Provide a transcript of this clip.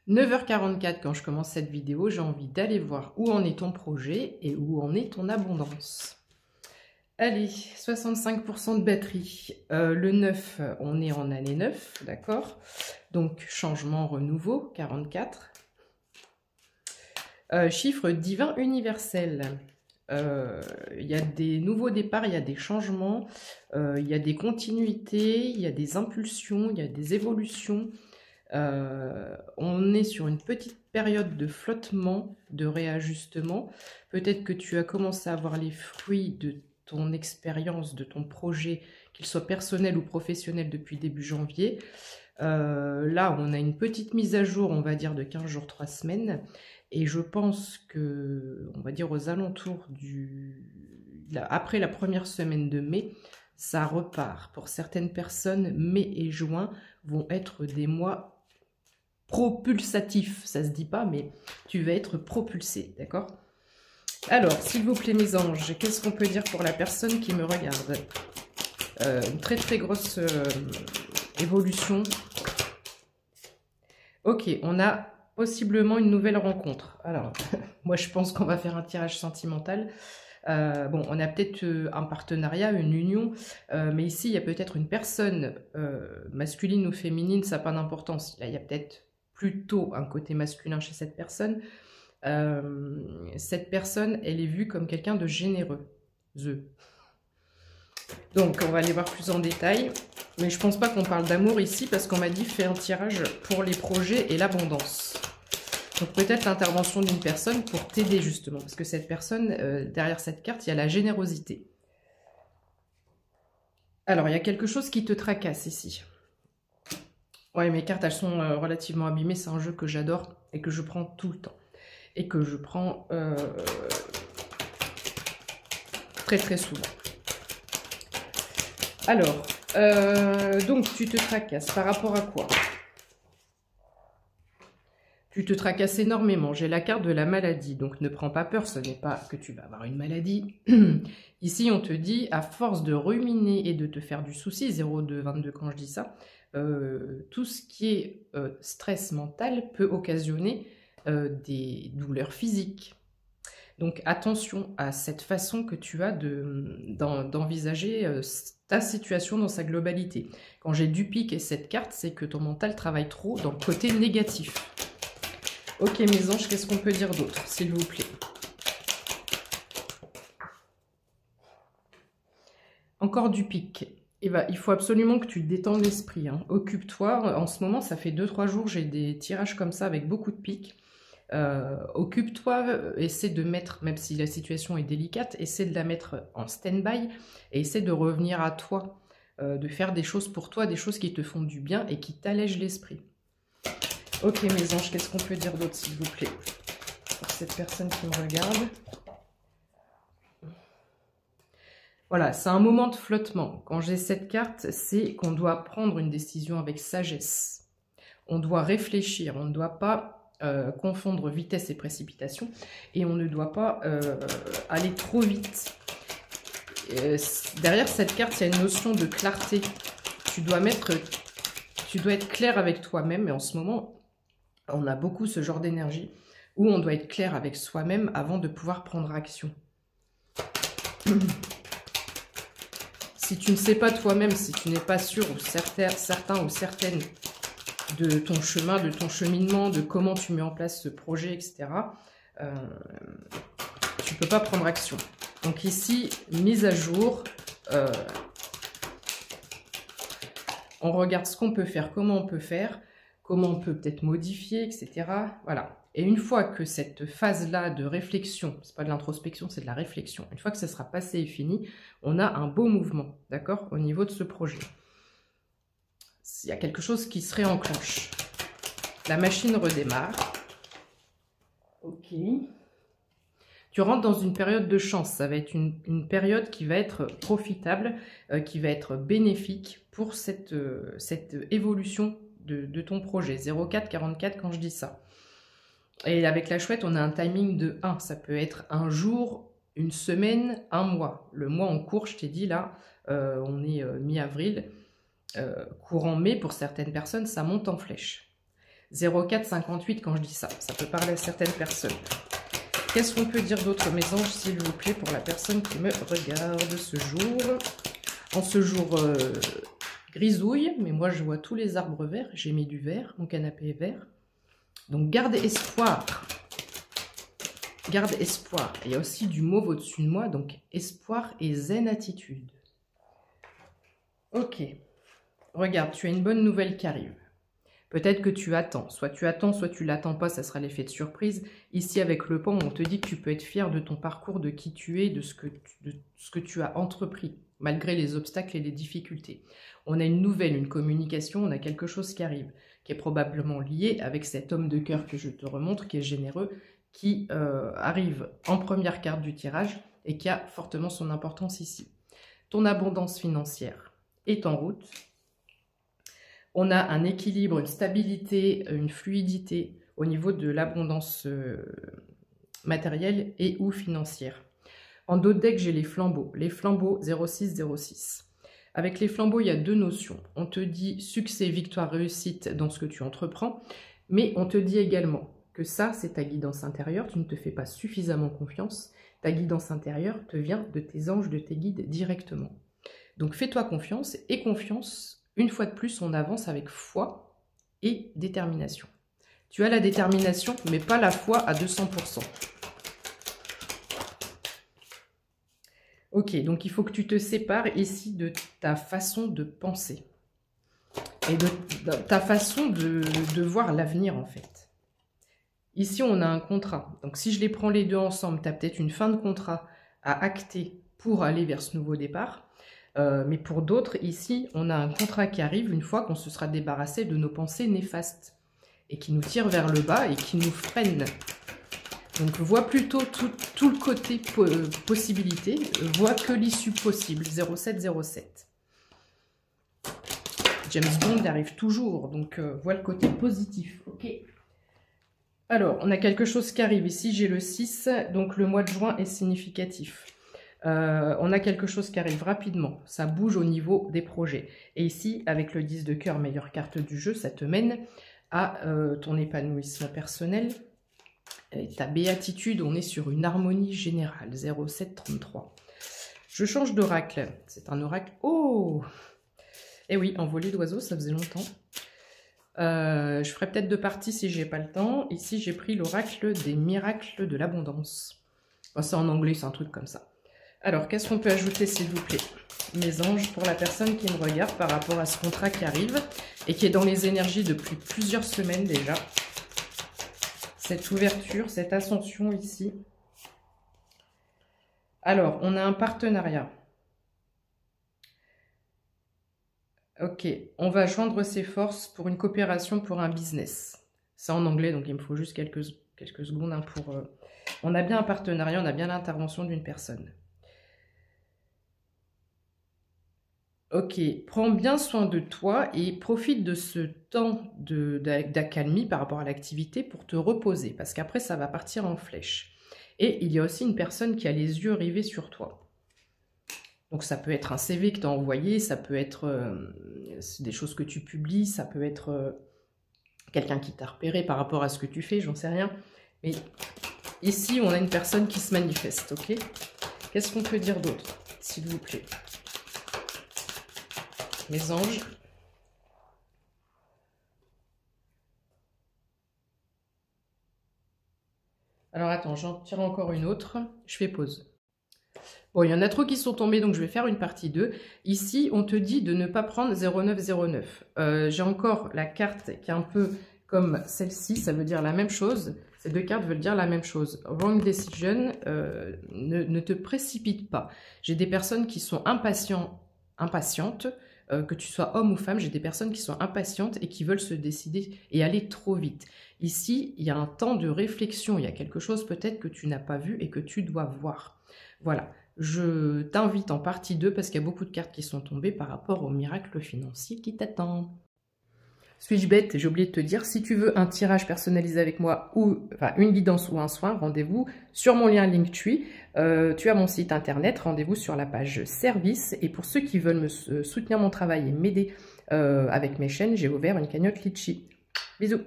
9h44 quand je commence cette vidéo, j'ai envie d'aller voir où en est ton projet et où en est ton abondance. Allez, 65% de batterie. Le 9, on est en année 9, d'accord? Donc, changement, renouveau, 44. Chiffre divin universel. Il y a des nouveaux départs, il y a des changements, il y a des continuités, il y a des impulsions, il y a des évolutions. On est sur une petite période de flottement, de réajustement. Peut-être que tu as commencé à voir les fruits de ton expérience, de ton projet, qu'il soit personnel ou professionnel depuis début janvier. Là, on a une petite mise à jour, on va dire, de 15 jours, 3 semaines. Et je pense que, on va dire, aux alentours après la première semaine de mai, ça repart. Pour certaines personnes, mai et juin vont être des mois propulsatifs. Ça se dit pas, mais tu vas être propulsé, d'accord? Alors, s'il vous plaît, mes anges, qu'est-ce qu'on peut dire pour la personne qui me regarde? Une très très grosse évolution. Ok, on a possiblement une nouvelle rencontre. Alors, moi je pense qu'on va faire un tirage sentimental. Bon, on a peut-être un partenariat, une union, mais ici il y a peut-être une personne masculine ou féminine, ça n'a pas d'importance. Il y a peut-être plutôt un côté masculin chez cette personne. Cette personne, elle est vue comme quelqu'un de généreux. Donc, on va aller voir plus en détail. Mais je pense pas qu'on parle d'amour ici, parce qu'on m'a dit fais un tirage pour les projets et l'abondance. Donc, peut-être l'intervention d'une personne pour t'aider, justement. Parce que cette personne, derrière cette carte, il y a la générosité. Alors, il y a quelque chose qui te tracasse ici. Ouais, mes cartes, elles sont relativement abîmées. C'est un jeu que j'adore et que je prends tout le temps. Et que je prends très très souvent. Alors, donc tu te tracasses par rapport à quoi? Tu te tracasses énormément. J'ai la carte de la maladie, donc ne prends pas peur, ce n'est pas que tu vas avoir une maladie. Ici, on te dit, à force de ruminer et de te faire du souci, 0,222 quand je dis ça, tout ce qui est stress mental peut occasionner des douleurs physiques. Donc attention à cette façon que tu as d'envisager ta situation dans sa globalité. Quand j'ai du pic et cette carte, c'est que ton mental travaille trop dans le côté négatif. Ok mes anges, qu'est-ce qu'on peut dire d'autre, s'il vous plaît? Encore du pic. Et bah, il faut absolument que tu te détendes l'esprit. Hein. Occupe-toi. En ce moment, ça fait 2-3 jours, j'ai des tirages comme ça avec beaucoup de pics. Occupe-toi, essaie de mettre, même si la situation est délicate, essaie de la mettre en stand-by et essaie de revenir à toi, de faire des choses pour toi, des choses qui te font du bien et qui t'allègent l'esprit. Ok mes anges, qu'est-ce qu'on peut dire d'autre s'il vous plaît pour cette personne qui me regarde? Voilà, c'est un moment de flottement. Quand j'ai cette carte, c'est qu'on doit prendre une décision avec sagesse. On doit réfléchir, on ne doit pas confondre vitesse et précipitation, et on ne doit pas aller trop vite. Derrière cette carte, il y a une notion de clarté. Tu dois être clair avec toi-même, et en ce moment, on a beaucoup ce genre d'énergie où on doit être clair avec soi-même avant de pouvoir prendre action. Si tu ne sais pas toi-même, si tu n'es pas sûr ou certains ou certaines de ton chemin, de ton cheminement, de comment tu mets en place ce projet, etc., tu ne peux pas prendre action. Donc ici, mise à jour, on regarde ce qu'on peut faire, comment on peut peut-être modifier, etc. Voilà. Et une fois que cette phase-là de réflexion, c'est pas de l'introspection, c'est de la réflexion, une fois que ça sera passé et fini, on a un beau mouvement, d'accord, au niveau de ce projet. Il y a quelque chose qui se réenclenche. La machine redémarre. Ok. Tu rentres dans une période de chance. Ça va être une période qui va être profitable, qui va être bénéfique pour cette évolution de ton projet. 0444 quand je dis ça. Et avec la chouette, on a un timing de 1. Ça peut être un jour, une semaine, un mois. Le mois en cours, je t'ai dit là, on est mi-avril. Courant mai, pour certaines personnes, ça monte en flèche. 0458 quand je dis ça. Ça peut parler à certaines personnes. Qu'est-ce qu'on peut dire d'autre, mes anges, s'il vous plaît, pour la personne qui me regarde ce jour? En ce jour grisouille, mais moi je vois tous les arbres verts. J'ai mis du vert, mon canapé est vert. Donc garde espoir. Garde espoir. Il y a aussi du mauve au-dessus de moi, donc espoir et zen attitude. Ok. Regarde, tu as une bonne nouvelle qui arrive. Peut-être que tu attends, soit tu l'attends pas, ça sera l'effet de surprise. Ici, avec le pan, on te dit que tu peux être fier de ton parcours, de qui tu es, de ce que tu as entrepris, malgré les obstacles et les difficultés. On a une nouvelle, une communication, on a quelque chose qui arrive, qui est probablement lié avec cet homme de cœur que je te remontre, qui est généreux, qui arrive en première carte du tirage et qui a fortement son importance ici. Ton abondance financière est en route. On a un équilibre, une stabilité, une fluidité au niveau de l'abondance matérielle et ou financière. En dos de deck, j'ai les flambeaux 0606. Avec les flambeaux, il y a deux notions. On te dit succès, victoire, réussite dans ce que tu entreprends, mais on te dit également que ça, c'est ta guidance intérieure, tu ne te fais pas suffisamment confiance. Ta guidance intérieure te vient de tes anges, de tes guides directement. Donc fais-toi confiance et confiance. Une fois de plus, on avance avec foi et détermination. Tu as la détermination, mais pas la foi à 200%. Ok, donc il faut que tu te sépares ici de ta façon de penser. Et de ta façon de voir l'avenir, en fait. Ici, on a un contrat. Donc si je les prends les deux ensemble, tu as peut-être une fin de contrat à acter pour aller vers ce nouveau départ. Mais pour d'autres, ici, on a un contrat qui arrive une fois qu'on se sera débarrassé de nos pensées néfastes et qui nous tirent vers le bas et qui nous freinent. Donc, vois plutôt tout le côté possibilité, vois que l'issue possible, 0707. James Bond arrive toujours, donc vois le côté positif, ok. Alors, on a quelque chose qui arrive ici, j'ai le 6, donc le mois de juin est significatif. On a quelque chose qui arrive rapidement, ça bouge au niveau des projets. Et ici, avec le 10 de cœur, meilleure carte du jeu, ça te mène à ton épanouissement personnel. Et ta béatitude, on est sur une harmonie générale, 0733. Je change d'oracle, c'est un oracle... Oh! Eh oui, envolée d'oiseaux, ça faisait longtemps. Je ferai peut-être deux parties si j'ai pas le temps. Ici, j'ai pris l'oracle des miracles de l'abondance. Oh, c'est en anglais, c'est un truc comme ça. Alors, qu'est-ce qu'on peut ajouter, s'il vous plaît, mes anges, pour la personne qui me regarde par rapport à ce contrat qui arrive et qui est dans les énergies depuis plusieurs semaines déjà. Cette ouverture, cette ascension ici. Alors, on a un partenariat. Ok, on va joindre ses forces pour une coopération pour un business. C'est en anglais, donc il me faut juste quelques secondes hein, pour... On a bien un partenariat, on a bien l'intervention d'une personne. Ok, prends bien soin de toi et profite de ce temps d'accalmie par rapport à l'activité pour te reposer, parce qu'après ça va partir en flèche. Et il y a aussi une personne qui a les yeux rivés sur toi. Donc ça peut être un CV que tu as envoyé, ça peut être des choses que tu publies, ça peut être quelqu'un qui t'a repéré par rapport à ce que tu fais, j'en sais rien. Mais ici, on a une personne qui se manifeste, ok? Qu'est-ce qu'on peut dire d'autre, s'il vous plaît? Mes anges. Alors attends, j'en tire encore une autre. Je fais pause. Bon, il y en a trop qui sont tombés, donc je vais faire une partie 2. Ici, on te dit de ne pas prendre 0909. J'ai encore la carte qui est un peu comme celle-ci, ça veut dire la même chose. Ces deux cartes veulent dire la même chose. Wrong decision, ne te précipite pas. J'ai des personnes qui sont impatientes, que tu sois homme ou femme, j'ai des personnes qui sont impatientes et qui veulent se décider et aller trop vite. Ici, il y a un temps de réflexion, il y a quelque chose peut-être que tu n'as pas vu et que tu dois voir. Voilà, je t'invite en partie 2 parce qu'il y a beaucoup de cartes qui sont tombées par rapport au miracle financier qui t'attend. Suis-je bête? J'ai oublié de te dire, si tu veux un tirage personnalisé avec moi, ou enfin une guidance ou un soin, rendez-vous sur mon lien Linktree. Tu as mon site internet, rendez-vous sur la page service. Et pour ceux qui veulent me soutenir mon travail et m'aider avec mes chaînes, j'ai ouvert une cagnotte Litchi. Bisous!